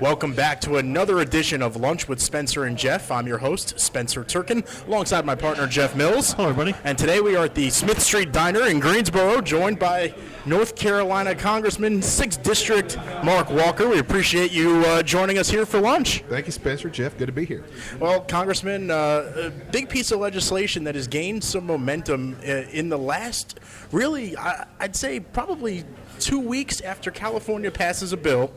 Welcome back to another edition of Lunch with Spencer and Jeff. I'm your host, Spencer Turkin, alongside my partner, Jeff Mills. Hello, everybody. And today we are at the Smith Street Diner in Greensboro, joined by North Carolina Congressman, 6th District, Mark Walker. We appreciate you joining us here for lunch. Thank you, Spencer. Jeff, good to be here. Well, Congressman, a big piece of legislation that has gained some momentum in the last, really, I'd say probably 2 weeks after California passes a bill.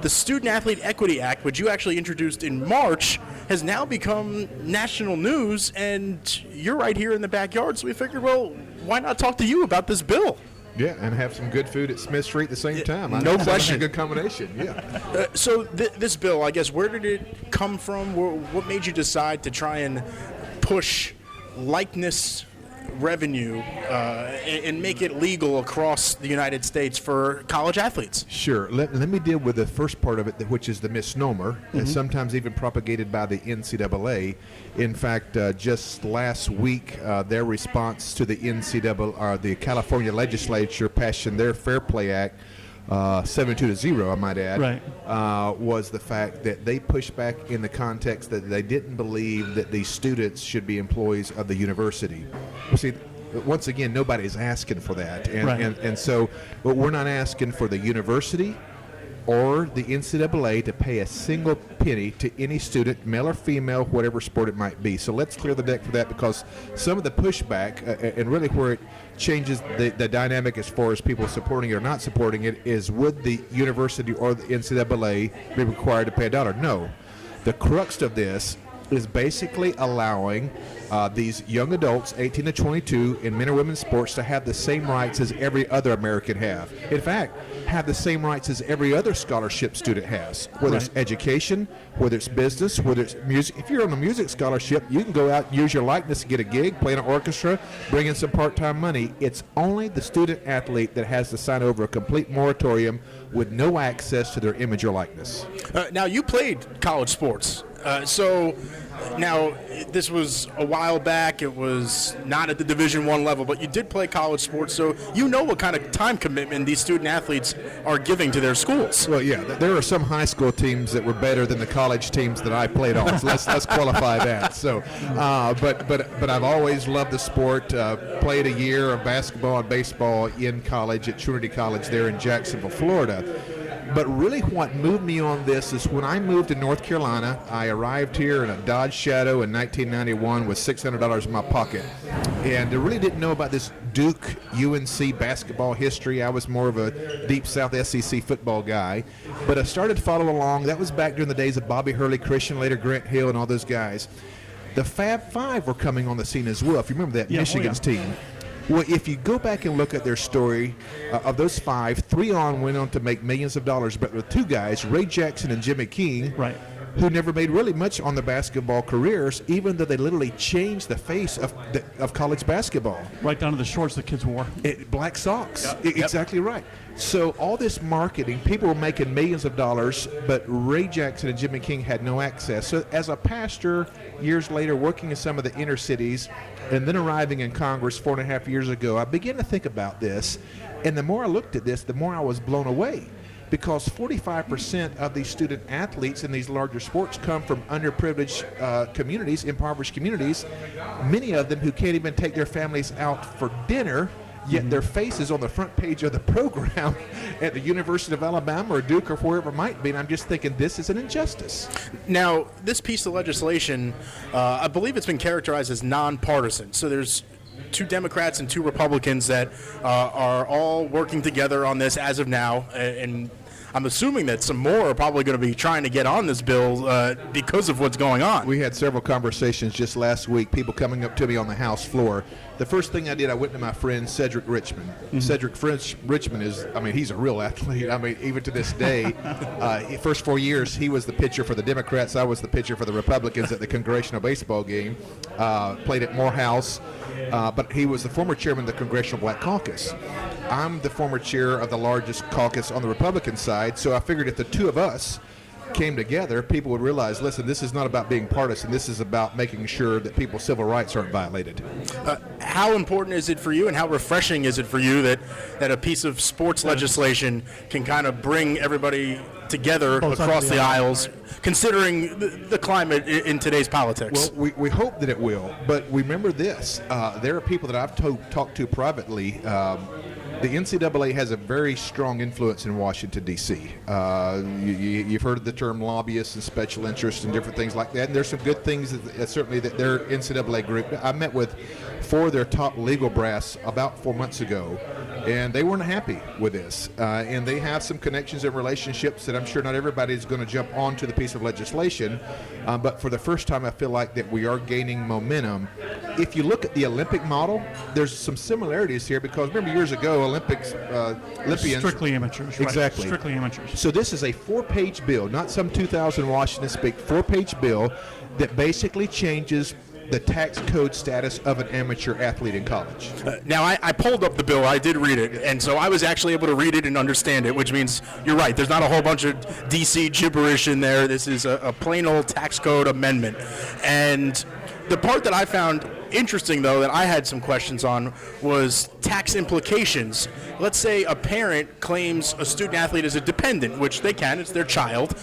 The Student Athlete Equity Act, which you actually introduced in March, has now become national news, and you're right here in the backyard, so we figured, well, why not talk to you about this bill? Yeah, and have some good food at Smith Street at the same time. No question. That's a good combination, yeah. So this bill, I guess, where did it come from? What made you decide to try and push likeness revenue and make it legal across the United States for college athletes? Sure. Let me deal with the first part of it, which is the misnomer, and sometimes even propagated by the NCAA. In fact, just last week, their response to the the California legislature passing their Fair Play Act, 7-2-0, I might add, right. Was the fact that they pushed back in the context that they didn't believe that these students should be employees of the university. You see, once again, nobody's asking for that, and so, but we're not asking for the university or the NCAA to pay a single penny to any student, male or female, whatever sport it might be. So let's clear the deck for that, because some of the pushback, and really where it changes the dynamic as far as people supporting it or not supporting it, is would the university or the NCAA be required to pay $1? No. The crux of this is basically allowing these young adults, 18 to 22, in men or women's sports to have the same rights as every other American have. In fact, have the same rights as every other scholarship student has, whether it's education, whether it's business, whether it's music. If you're on a music scholarship, you can go out and use your likeness to get a gig, play in an orchestra, bring in some part-time money. It's only the student athlete that has to sign over a complete moratorium with no access to their image or likeness. Now, you played college sports. So now this was a while back. It was not at the Division I level, but you did play college sports, so you know what kind of time commitment these student athletes are giving to their schools. Well, yeah, there are some high school teams that were better than the college teams that I played on. So let's qualify that. So, but I've always loved the sport. Played a year of basketball and baseball in college at Trinity College there in Jacksonville, Florida. But really what moved me on this is when I moved to North Carolina, I arrived here in a Dodge Shadow in 1991 with $600 in my pocket. And I really didn't know about this Duke UNC basketball history. I was more of a deep South SEC football guy. But I started following along. That was back during the days of Bobby Hurley, Christian later, Grant Hill, and all those guys. The Fab Five were coming on the scene as well, if you remember that, Michigan's team. Well, if you go back and look at their story, of those five, 3 went on to make millions of dollars, but with 2 guys, Ray Jackson and Jimmy King, who never made really much on their basketball careers, even though they literally changed the face of college basketball. Right down to the shorts the kids wore. Black socks. Exactly right. So all this marketing, people were making millions of dollars, but Ray Jackson and Jimmy King had no access. So as a pastor, years later, working in some of the inner cities, and then arriving in Congress 4.5 years ago, I began to think about this. And the more I looked at this, the more I was blown away. Because 45% of these student athletes in these larger sports come from underprivileged communities, impoverished communities, many of them who can't even take their families out for dinner, yet their faces on the front page of the program at the University of Alabama or Duke or wherever it might be. And I'm just thinking, this is an injustice. Now, this piece of legislation, I believe it's been characterized as nonpartisan. So there's 2 Democrats and 2 Republicans that are all working together on this as of now, and I'm assuming that some more are probably going to be trying to get on this bill because of what's going on. We had several conversations just last week, people coming up to me on the House floor. The first thing I did, I went to my friend Cedric Richmond. Cedric Richmond is, he's a real athlete. Even to this day, first 4 years, he was the pitcher for the Democrats. I was the pitcher for the Republicans at the Congressional baseball game. Played at Morehouse, but he was the former chairman of the Congressional Black Caucus. I'm the former chair of the largest caucus on the Republican side, so I figured if the 2 of us came together, people would realize, listen, this is not about being partisan. This is about making sure that people's civil rights aren't violated. how important is it for you, and how refreshing is it for you that a piece of sports legislation can kind of bring everybody together Both sides across of the the aisle, aisles, considering the climate in today's politics? Well, we hope that it will, but remember this. There are people that I've talked to privately. The NCAA has a very strong influence in Washington, D.C. You've heard the term lobbyists and special interests and different things like that, and there's some good things certainly that their NCAA group. I met with 4 of their top legal brass about 4 months ago, and they weren't happy with this. And they have some connections and relationships that I'm sure not everybody is going to jump onto the piece of legislation, but for the first time I feel like that we are gaining momentum. If you look at the Olympic model, there's some similarities here because remember years ago Olympians Strictly amateurs. Exactly. Right. Strictly amateurs. So this is a 4-page bill, not some 2000 Washington speak, 4-page bill that basically changes the tax code status of an amateur athlete in college. Now, I pulled up the bill. I did read it, and so I was actually able to read it and understand it, which means you're right. There's not a whole bunch of D.C. gibberish in there. This is a plain old tax code amendment. And the part that I found interesting, though, that I had some questions on was tax implications. Let's say a parent claims a student athlete as a dependent, which they can. It's their child.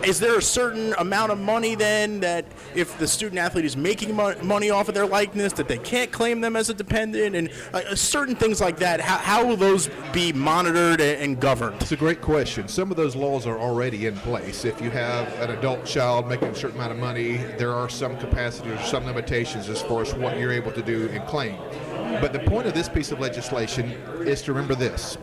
Is there a certain amount of money then that if the student athlete is making money off of their likeness that they can't claim them as a dependent, and certain things like that? How will those be monitored and governed? It's a great question. Some of those laws are already in place. If you have an adult child making a certain amount of money, there are some capacities or some limitations as far as what you're able to do and claim. But the point of this piece of legislation is to remember this.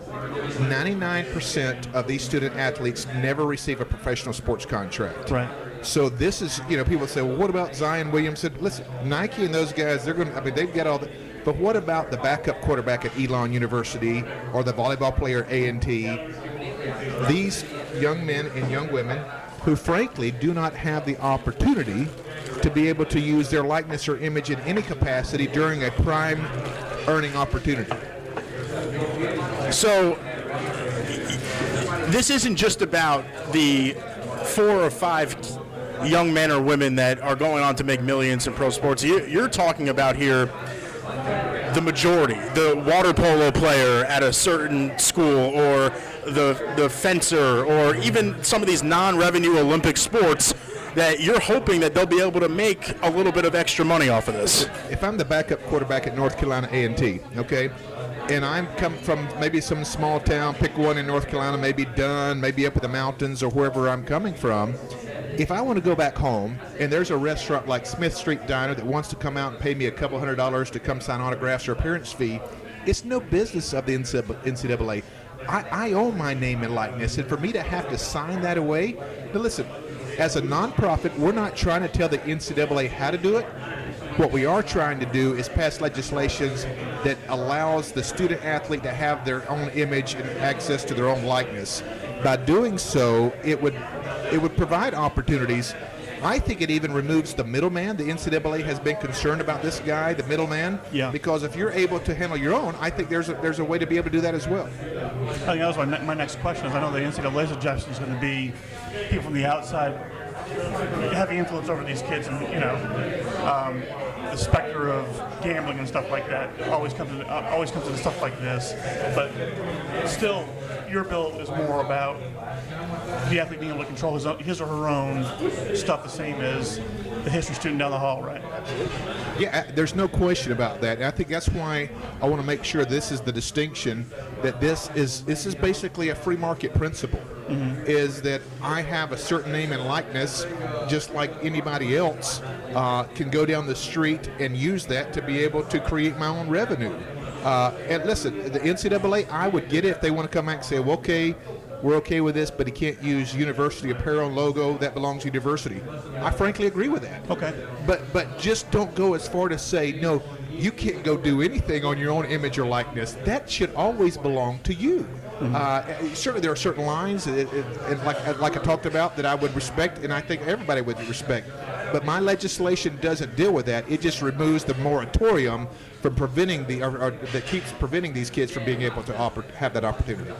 99% of these student athletes never receive a professional sports contract. Right. So this is, people say, well, what about Zion Williamson? Listen, Nike and those guys, they've got all the, but what about the backup quarterback at Elon University or the volleyball player at A&T? These young men and young women who frankly do not have the opportunity to be able to use their likeness or image in any capacity during a prime earning opportunity. So this isn't just about the 4 or 5 young men or women that are going on to make millions in pro sports. You're talking about here the majority, the water polo player at a certain school, or the fencer, or even some of these non-revenue Olympic sports that you're hoping that they'll be able to make a little bit of extra money off of this. If I'm the backup quarterback at North Carolina A&T, okay, and I'm come from maybe some small town, pick one in North Carolina, maybe Dunn, maybe up in the mountains or wherever I'm coming from, if I want to go back home and there's a restaurant like Smith Street Diner that wants to come out and pay me a couple $100s to come sign autographs or appearance fee, it's no business of the NCAA. I own my name and likeness, and for me to have to sign that away, now listen, as a nonprofit, we're not trying to tell the NCAA how to do it. What we are trying to do is pass legislations that allows the student athlete to have their own image and access to their own likeness. By doing so, it would provide opportunities. I think it even removes the middleman. The NCAA has been concerned about this guy, the middleman, because if you're able to handle your own, I think there's a way to be able to do that as well. I think that was my next question. Is I know the NCAA's suggestion is going to be people from the outside having influence over these kids, and the specter of gambling and stuff like that always comes into stuff like this. But still, your bill is more about the athlete being able to control his or her own stuff, the same as the history student down the hall, right? Yeah, there's no question about that. And I think that's why I want to make sure this is the distinction, that this is basically a free market principle. Mm-hmm. Is that I have a certain name and likeness, just like anybody else can go down the street and use that to be able to create my own revenue. And listen, the NCAA, I would get it if they want to come out and say, well, okay, we're okay with this, but he can't use university apparel and logo. That belongs to university. I frankly agree with that. Okay. But just don't go as far to say, no, you can't go do anything on your own image or likeness. That should always belong to you. Mm-hmm. Certainly there are certain lines, like I talked about, that I would respect, and I think everybody would respect. But my legislation doesn't deal with that. It just removes the moratorium from preventing that keeps preventing these kids from being able to have that opportunity.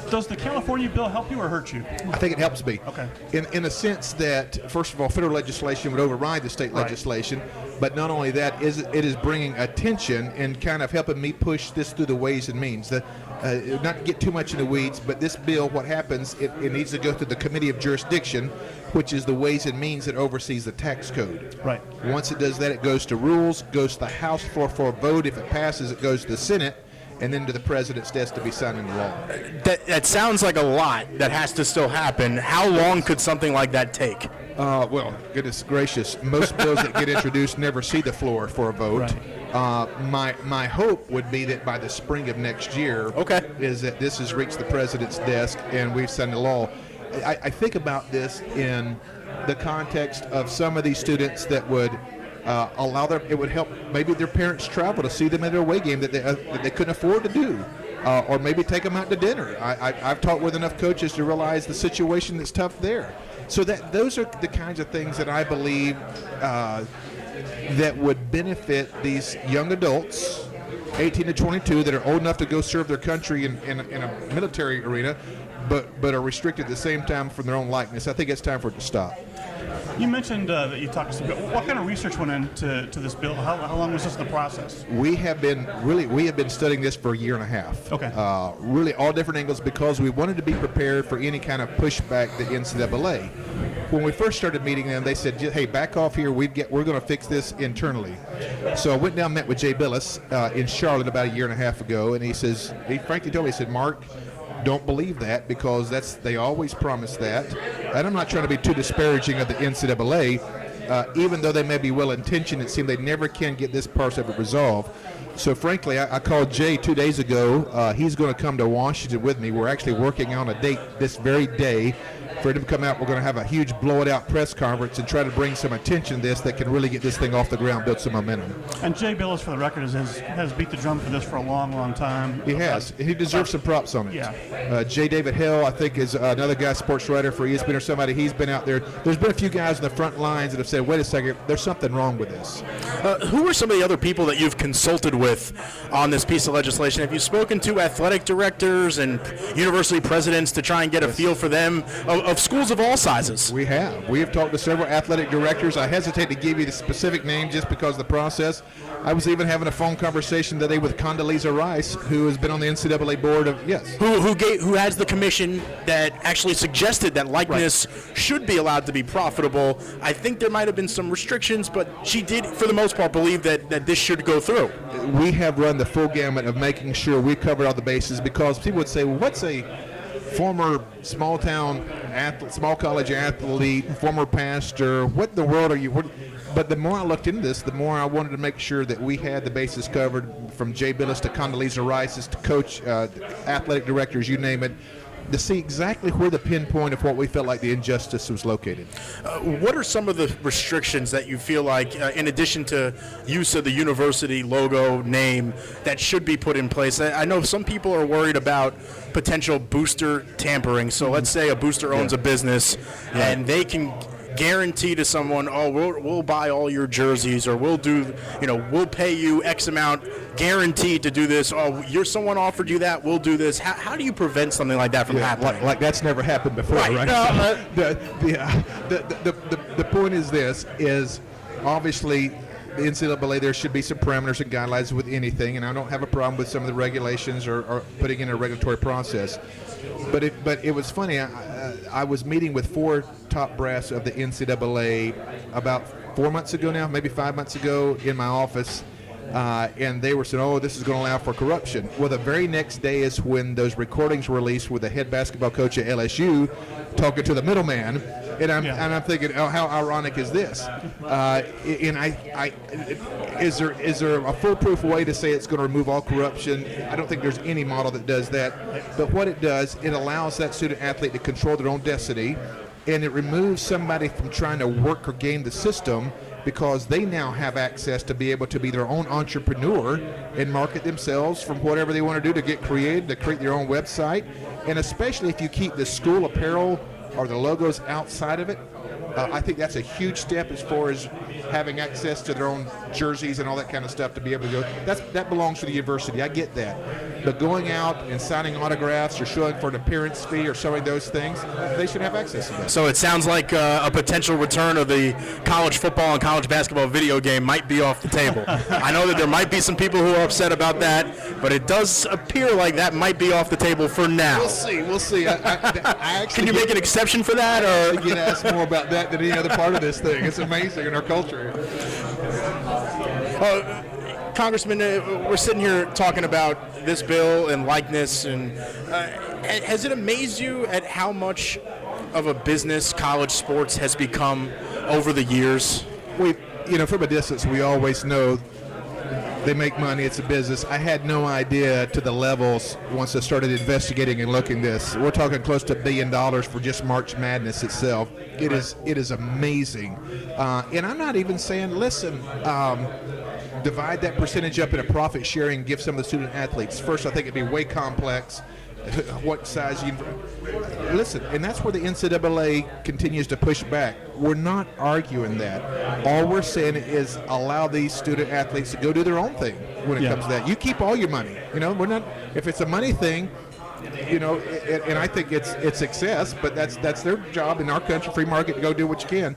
Does the California bill help you or hurt you? I think it helps me. Okay. In a sense that, first of all, federal legislation would override the state legislation. But not only that, it is bringing attention and kind of helping me push this through the ways and means. Not to get too much in the weeds, but this bill, what happens, it needs to go through the Committee of Jurisdiction, which is the ways and means that oversees the tax code. Right. Once it does that, it goes to rules, goes to the House floor for a vote. If it passes, it goes to the Senate, and then to the president's desk to be signed into law. That sounds like a lot that has to still happen. How long could something like that take? Well, goodness gracious, most bills that get introduced never see the floor for a vote. Right. My hope would be that by the spring of next year, is that this has reached the president's desk and we've signed a law. I think about this in the context of some of these students that would it would help maybe their parents travel to see them at their away game that they couldn't afford to do. Or maybe take them out to dinner. I've talked with enough coaches to realize the situation that's tough there. So those are the kinds of things that I believe that would benefit these young adults, 18 to 22, that are old enough to go serve their country in a military arena, but are restricted at the same time from their own likeness. I think it's time for it to stop. You mentioned that you talked to some. What kind of research went into this bill? How long was this the process? We have been studying this for a year and a half. Okay. Really all different angles because we wanted to be prepared for any kind of pushback the NCAA. When we first started meeting them, they said, "Hey, back off here. We're going to fix this internally." So I went down and met with Jay Billis in Charlotte about a year and a half ago, and he frankly told me, he said, "Mark, don't believe that because they always promise that." And I'm not trying to be too disparaging of the NCAA. Even though they may be well-intentioned, it seems they never can get this part of it resolved. So frankly, I called Jay 2 days ago. He's going to come to Washington with me. We're actually working on a date this very day for him to come out. We're going to have a huge blow-it-out press conference and try to bring some attention to this that can really get this thing off the ground, build some momentum. And Jay Billis, for the record, has beat the drum for this for a long, long time. He has. He deserves some props on it. Yeah. J. David Hill, I think, is another guy, sports writer for ESPN or somebody. He's been out there. There's been a few guys in the front lines that have said, wait a second, there's something wrong with this. Who are some of the other people that you've consulted with on this piece of legislation? Have you spoken to athletic directors and university presidents to try and get a feel for them of schools of all sizes? We have. We have talked to several athletic directors. I hesitate to give you the specific name just because of the process. I was even having a phone conversation today with Condoleezza Rice, who has been on the NCAA board of, who has the commission that actually suggested that likeness should be allowed to be profitable. I think there might have been some restrictions, but she did, for the most part, believe that this should go through. We have run the full gamut of making sure we covered all the bases because people would say, well, what's a former small college athlete, former pastor, what in the world are you? But the more I looked into this, the more I wanted to make sure that we had the bases covered, from Jay Billis to Condoleezza Rice to coach, athletic directors, you name it, to see exactly where the pinpoint of what we felt like the injustice was located. What are some of the restrictions that you feel like, in addition to use of the university logo name, that should be put in place? I know some people are worried about potential booster tampering. So let's say a booster owns a business and they can guarantee to someone, oh, we'll buy all your jerseys, or we'll pay you X amount guaranteed to do this. Oh, someone offered you that, we'll do this. How do you prevent something like that from happening? Like that's never happened before, right? No, the point is this, is obviously the NCAA, there should be some parameters and guidelines with anything, and I don't have a problem with some of the regulations or putting in a regulatory process. But it was funny. I was meeting with 4 top brass of the NCAA about 4 months ago now, maybe 5 months ago, in my office, and they were saying, "Oh, this is going to allow for corruption." Well, the very next day is when those recordings were released with the head basketball coach at LSU talking to the middleman, and I'm thinking, oh, how ironic is this? Is there a foolproof way to say it's going to remove all corruption? I don't think there's any model that does that. But what it does, it allows that student athlete to control their own destiny, and it removes somebody from trying to work or game the system, because they now have access to be able to be their own entrepreneur and market themselves from whatever they want to do, to get creative, to create their own website. And especially if you keep the school apparel or the logos outside of it, I think that's a huge step as far as having access to their own jerseys and all that kind of stuff to be able to go. That belongs to the university. I get that. But going out and signing autographs or showing for an appearance fee or showing those things, they should have access to that. So it sounds like a potential return of the college football and college basketball video game might be off the table. I know that there might be some people who are upset about that, but it does appear like that might be off the table for now. We'll see. I actually Can you make an exception for that? I Or get asked more about that than any other part of this thing. It's amazing in our culture. Congressman, we're sitting here talking about this bill and likeness, and has it amazed you at how much of a business college sports has become over the years? From a distance, we always know they make money. It's a business. I had no idea to the levels once I started investigating and looking this. We're talking close to $1 billion for just March Madness itself. It is amazing. And I'm not even saying, listen, divide that percentage up in a profit sharing, give some of the student athletes. First, I think it'd be way complex. What size you listen, and that's where the NCAA continues to push back. We're not arguing that. All we're saying is allow these student athletes to go do their own thing when it comes to that. You keep all your money. We're not. If it's a money thing, and I think it's excess, but that's their job in our country, free market, to go do what you can.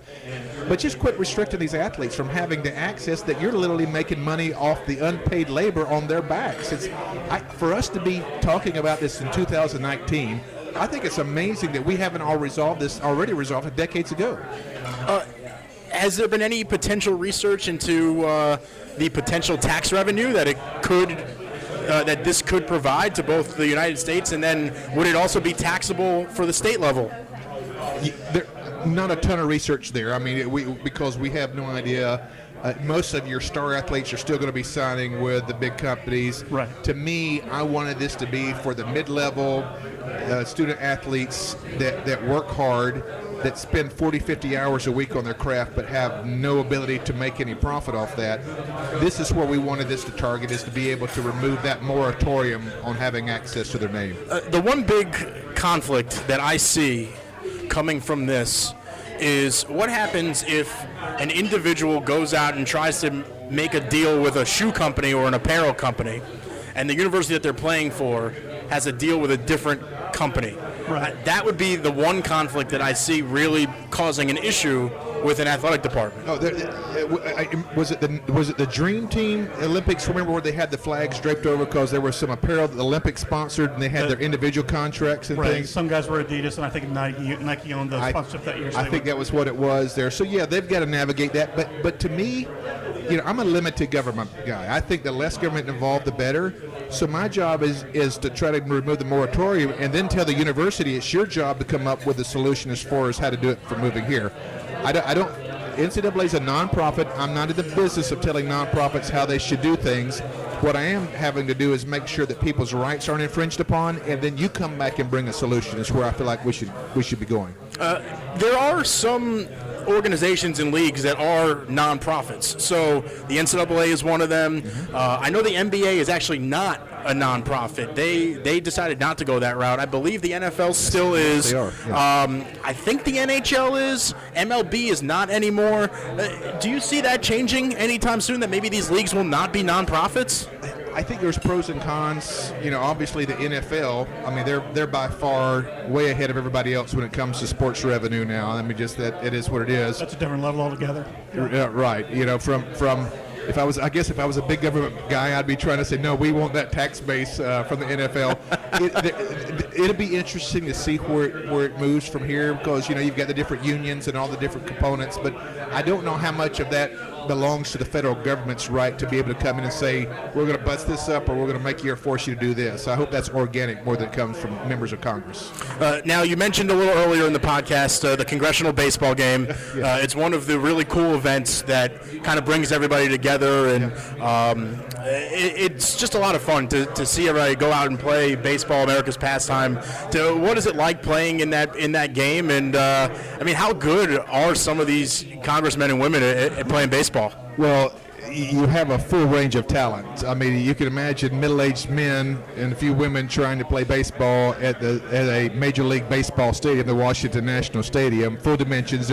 But just quit restricting these athletes from having the access that you're literally making money off the unpaid labor on their backs. For us to be talking about this in 2019, I think it's amazing that we haven't already resolved decades ago. Has there been any potential research into the potential tax revenue that that this could provide to both the United States, and then would it also be taxable for the state level? Not a ton of research there. I mean, because we have no idea. Most of your star athletes are still going to be signing with the big companies. Right. To me, I wanted this to be for the mid-level student athletes that work hard, that spend 40, 50 hours a week on their craft but have no ability to make any profit off that. This is where we wanted this to target, is to be able to remove that moratorium on having access to their name. The one big conflict that I see coming from this is what happens if an individual goes out and tries to make a deal with a shoe company or an apparel company, and the university that they're playing for has a deal with a different company. Right. That would be the one conflict that I see really causing an issue with an athletic department. Was it the Dream Team Olympics? Remember where they had the flags draped over because there was some apparel that the Olympics sponsored, and they had their individual contracts and right. things. Some guys were Adidas, and I think Nike owned the sponsorship that year. So I think that was what it was there. So yeah, they've got to navigate that. But to me, I'm a limited government guy. I think the less government involved, the better. So my job is to try to remove the moratorium, and then tell the university it's your job to come up with a solution as far as how to do it for moving here. I don't. NCAA is a nonprofit. I'm not in the business of telling nonprofits how they should do things. What I am having to do is make sure that people's rights aren't infringed upon, and then you come back and bring a solution. Is where I feel like we should be going. There are some organizations and leagues that are nonprofits. So the NCAA is one of them. I know the NBA is actually not a nonprofit. They decided not to go that route. I believe the NFL still is. They are. Yeah. I think the NHL is. MLB is not anymore. Do you see that changing anytime soon, that maybe these leagues will not be nonprofits? I think there's pros and cons. Obviously the NFL. I mean, they're by far way ahead of everybody else when it comes to sports revenue now. I mean, just that it is what it is. That's a different level altogether. Yeah, right. From if I was a big government guy, I'd be trying to say, no, we want that tax base from the NFL. It'll be interesting to see where it moves from here, because you've got the different unions and all the different components, but I don't know how much of that belongs to the federal government's right to be able to come in and say, we're going to bust this up, or we're going to make you or force you to do this. I hope that's organic more than it comes from members of Congress. Now, you mentioned a little earlier in the podcast the Congressional baseball game. Yeah. It's one of the really cool events that kind of brings everybody together, and it's just a lot of fun to see everybody go out and play baseball, America's pastime. What is it like playing in that game? And how good are some of these congressmen and women at playing baseball? Well, you have a full range of talent. I mean, you can imagine middle-aged men and a few women trying to play baseball at a Major League Baseball stadium, the Washington National Stadium, full dimensions.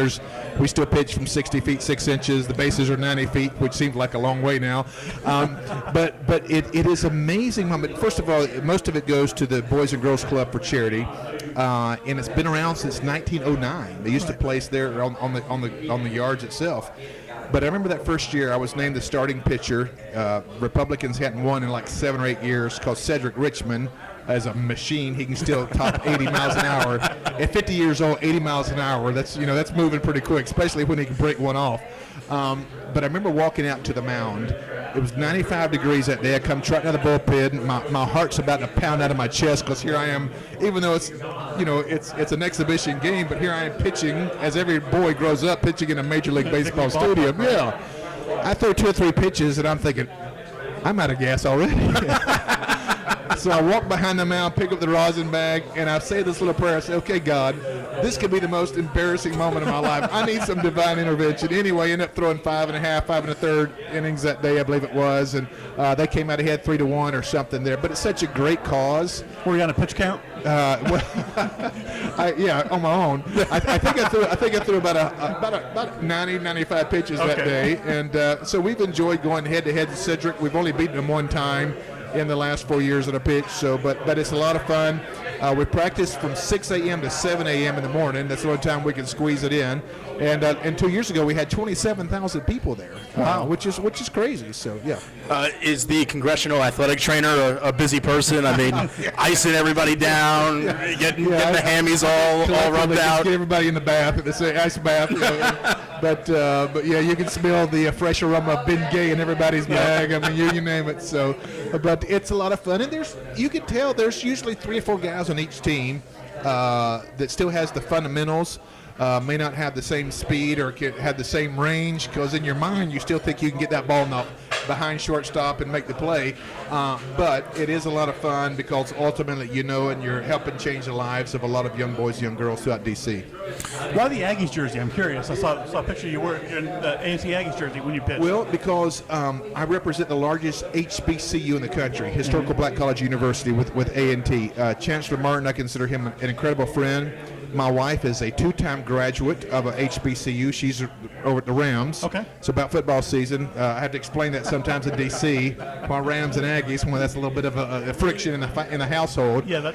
We still pitch from 60 feet 6 inches. The bases are 90 feet, which seems like a long way now. But it is amazing moment. First of all, most of it goes to the Boys and Girls Club for charity, and it's been around since 1909. They used to place there on the yards itself. But I remember that first year I was named the starting pitcher. Republicans hadn't won in like 7 or 8 years, called Cedric Richmond. As a machine, he can still top 80 miles an hour. At 50 years old, 80 miles an hour, that's moving pretty quick, especially when he can break one off. But I remember walking out to the mound. It was 95 degrees that day. I come trotting out of the bullpen. My heart's about to pound out of my chest because here I am, even though it's an exhibition game, but here I am pitching, as every boy grows up, pitching in a Major League Baseball stadium. Yeah. I throw 2 or 3 pitches, and I'm thinking, I'm out of gas already. So I walk behind the mound, pick up the rosin bag, and I say this little prayer. I say, okay, God, this could be the most embarrassing moment of my life. I need some divine intervention. Anyway, end up throwing 5 1/2 innings that day, I believe it was, and they came out ahead 3-1 or something there. But it's such a great cause. Were you on a pitch count? Yeah, on my own. I think I threw about 90, 95 pitches that day, and so we've enjoyed going head-to-head with Cedric. We've only beaten him one time in the last 4 years that I pitched. So, but it's a lot of fun. We practice from 6 a.m. to 7 a.m. in the morning. That's the only time we can squeeze it in. And 2 years ago we had 27,000 people there, which is crazy. So yeah. Is the Congressional athletic trainer a busy person? I mean, icing everybody down, getting the hammies all rubbed out. Get everybody in the bath, it's an ice bath. But yeah, you can smell the fresh aroma of Ben Gay in everybody's bag. I mean, you name it. So, but it's a lot of fun, and you can tell there's usually 3 or 4 guys on each team that still has the fundamentals. May not have the same speed or have the same range, because in your mind you still think you can get that ball behind shortstop and make the play. But it is a lot of fun because ultimately and you're helping change the lives of a lot of young boys, young girls throughout D.C. Why the Aggies jersey? I'm curious. I saw a picture you were in the A&T Aggies jersey when you pitched. Well, because I represent the largest HBCU in the country, Historical Black College University with A&T. Chancellor Martin, I consider him an incredible friend. My wife is a 2-time graduate of a HBCU. She's over at the Rams. Okay. So about football season, I have to explain that sometimes in D.C. While Rams and Aggies, when that's a little bit of a friction in the household. Yeah.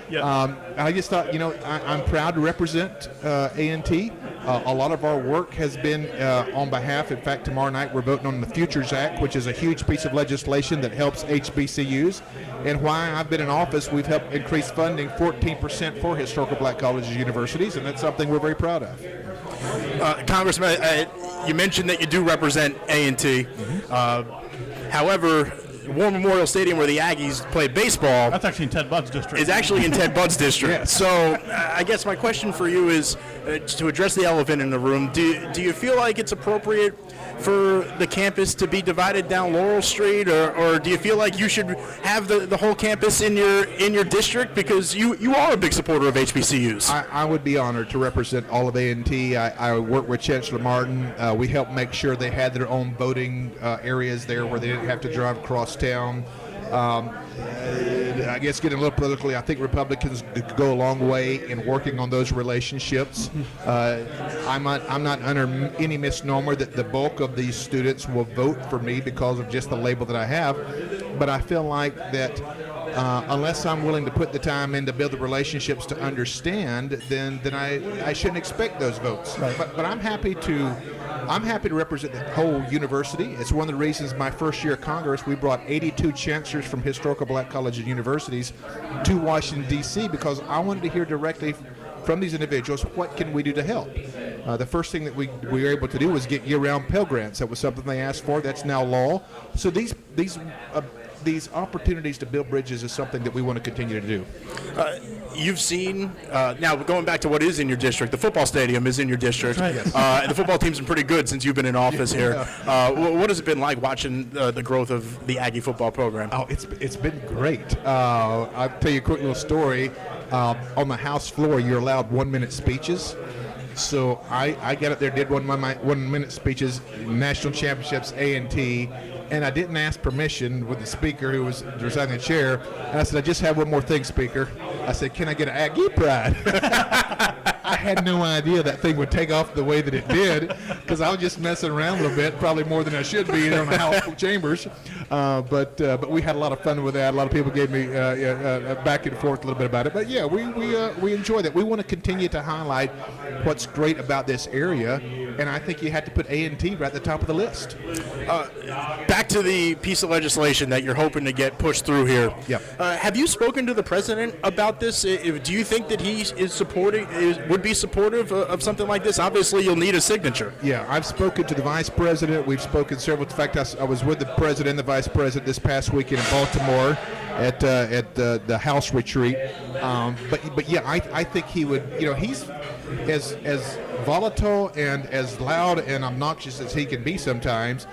I just thought, I'm proud to represent A&T. A lot of our work has been on behalf. In fact, tomorrow night we're voting on the Futures Act, which is a huge piece of legislation that helps HBCUs. And while I've been in office, we've helped increase funding 14% for historical black colleges and universities, and that's something we're very proud of. Congressman, you mentioned that you do represent A&T. However, War Memorial Stadium, where the Aggies play baseball, that's actually in Ted Budd's district. Is actually in Ted Budd's district. Yes. So I guess my question for you is to address the elephant in the room. Do you feel like it's appropriate for the campus to be divided down Laurel Street, or do you feel like you should have the whole campus in your district, because you are a big supporter of HBCUs? I would be honored to represent all of A&T. I work with Chancellor Martin. We helped make sure they had their own voting areas there where they didn't have to drive across town. I guess getting a little politically, I think Republicans could go a long way in working on those relationships. I'm not under any misnomer that the bulk of these students will vote for me because of just the label that I have, but I feel like that unless I'm willing to put the time in to build the relationships to understand, then I shouldn't expect those votes. Right. But I'm happy to represent the whole university. It's one of the reasons my first year of Congress, we brought 82 chancellors from historical black colleges and universities to Washington, D.C., because I wanted to hear directly from these individuals, what can we do to help? The first thing that we were able to do was get year-round Pell Grants. That was something they asked for. That's now law. So these opportunities to build bridges is something that we want to continue to do. You've seen, now going back to what is in your district, the football stadium is in your district. Right. Yes. And the football team's been pretty good since you've been in office here. What has it been like watching the growth of the Aggie football program? Oh, it's been great. I'll tell you a quick little story. On the House floor, you're allowed 1-minute speeches. So I got up there, did one of my 1-minute speeches, national championships, A&T, and I didn't ask permission with the speaker who was resigning the chair. And I said, I just have one more thing, Speaker. I said, can I get an Aggie pride? I had no idea that thing would take off the way that it did, because I was just messing around a little bit, probably more than I should be on the House of Chambers. But we had a lot of fun with that. A lot of people gave me back and forth a little bit about it. But yeah, we enjoy that. We want to continue to highlight what's great about this area, and I think you had to put A&T right at the top of the list. Back to the piece of legislation that you're hoping to get pushed through here. Yep. Have you spoken to the president about this? Do you think that he would be supportive of something like this? Obviously, you'll need a signature. Yeah, I've spoken to the vice president. We've spoken several. In fact, I was with the president and the vice president this past weekend in Baltimore at the House retreat. But yeah, I think he would. He's as volatile and as loud and obnoxious as he can be sometimes.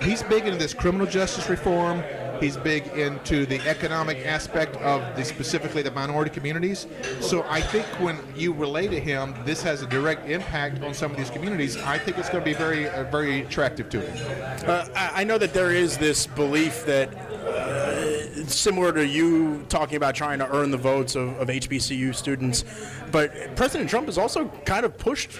He's big into this criminal justice reform. He's big into the economic aspect of specifically the minority communities. So I think when you relay to him, this has a direct impact on some of these communities. I think it's going to be very, very attractive to him. I know that there is this belief that, similar to you talking about trying to earn the votes of HBCU students, but President Trump has also kind of pushed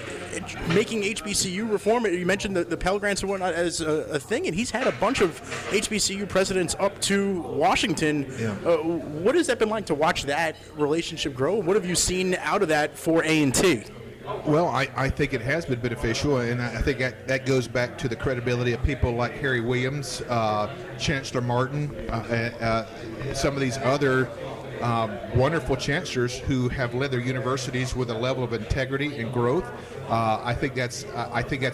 making HBCU reform. You mentioned the Pell Grants and whatnot as a thing, and he's had a bunch of HBCU presidents up to Washington. Yeah. What has that been like to watch that relationship grow? What have you seen out of that for A&T? Well, I think it has been beneficial, and I think that goes back to the credibility of people like Harry Williams, Chancellor Martin, some of these other wonderful chancellors who have led their universities with a level of integrity and growth. I think that's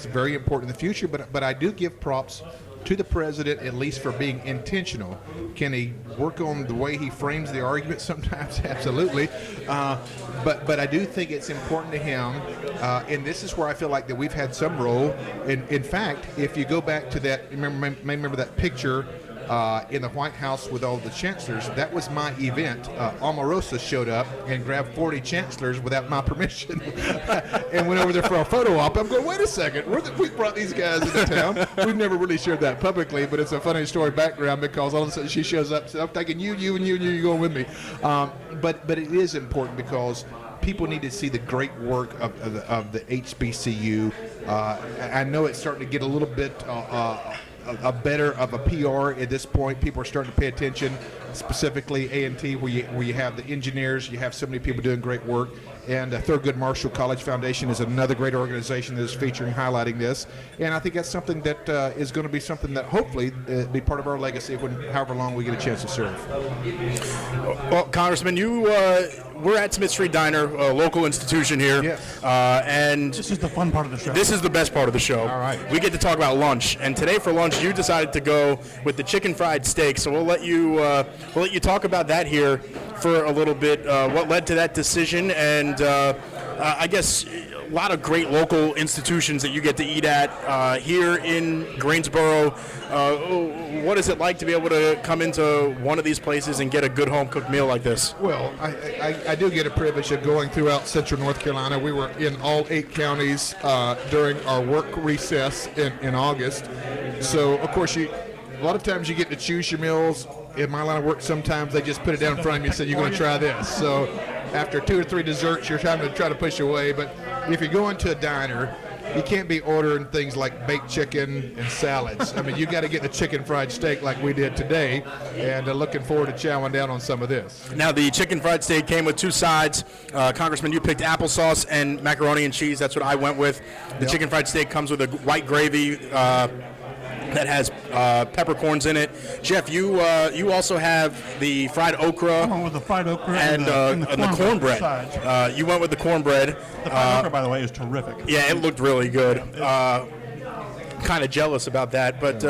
very important in the future. But I do give props to the president, at least for being intentional. Can he work on the way he frames the argument sometimes? Absolutely. But I do think it's important to him, and this is where I feel like that we've had some role. In fact, if you go back to that, remember that picture in the White House with all the chancellors, that was my event. Omarosa showed up and grabbed 40 chancellors without my permission and went over there for a photo op. I'm going, wait a second, we brought these guys into town. We've never really shared that publicly, but it's a funny story background because all of a sudden she shows up, so I'm thinking you going with me. But it is important because people need to see the great work of the HBCU. I know it's starting to get a little bit better of a PR at this point. People are starting to pay attention, specifically A&T, where you have the engineers, you have so many people doing great work. And Thurgood Marshall College Foundation is another great organization that is featuring, highlighting this. And I think that's something that is going to be something that hopefully be part of our legacy however long we get a chance to serve. Well, Congressman, we're at Smith Street Diner, a local institution here. Yes. And this is the fun part of the show. This is the best part of the show. All right. We get to talk about lunch, and today for lunch you decided to go with the chicken fried steak. So we'll let you talk about that here for a little bit. What led to that decision, and I guess a lot of great local institutions that you get to eat at here in Greensboro. What is it like to be able to come into one of these places and get a good home-cooked meal like this? Well, I do get a privilege of going throughout central North Carolina. We were in all 8 counties during our work recess in August. So, of course, a lot of times you get to choose your meals. In my line of work, sometimes they just put it down in front of you and say, you're going to try this. So after 2 or 3 desserts, you're trying to push away. But if you go into a diner, you can't be ordering things like baked chicken and salads. I mean, you got to get the chicken fried steak like we did today, and looking forward to chowing down on some of this. Now, the chicken fried steak came with 2 sides. Congressman, you picked applesauce and macaroni and cheese. That's what I went with. The chicken fried steak comes with a white gravy that has peppercorns in it. Jeff, you also have the fried okra. I went with the fried okra and the cornbread. You went with the cornbread. The fried okra, by the way, is terrific. Yeah, it looked really good. Kind of jealous about that, but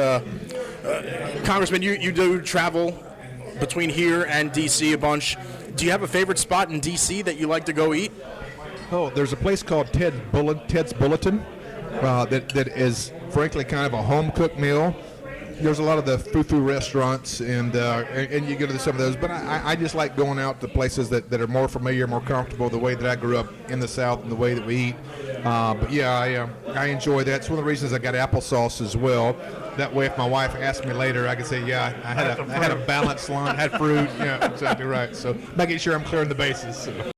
Congressman, you do travel between here and D.C. a bunch. Do you have a favorite spot in D.C. that you like to go eat? Oh, there's a place called Ted's Bulletin that is frankly kind of a home-cooked meal. there's a lot of the foo-foo restaurants, and you go to some of those. But I just like going out to places that are more familiar, more comfortable, the way that I grew up in the South and the way that we eat. But yeah, I enjoy that. It's one of the reasons I got applesauce as well. That way, if my wife asks me later, I can say, yeah, I had a balanced lunch, had fruit. Yeah, exactly right. So making sure I'm clearing the bases. So.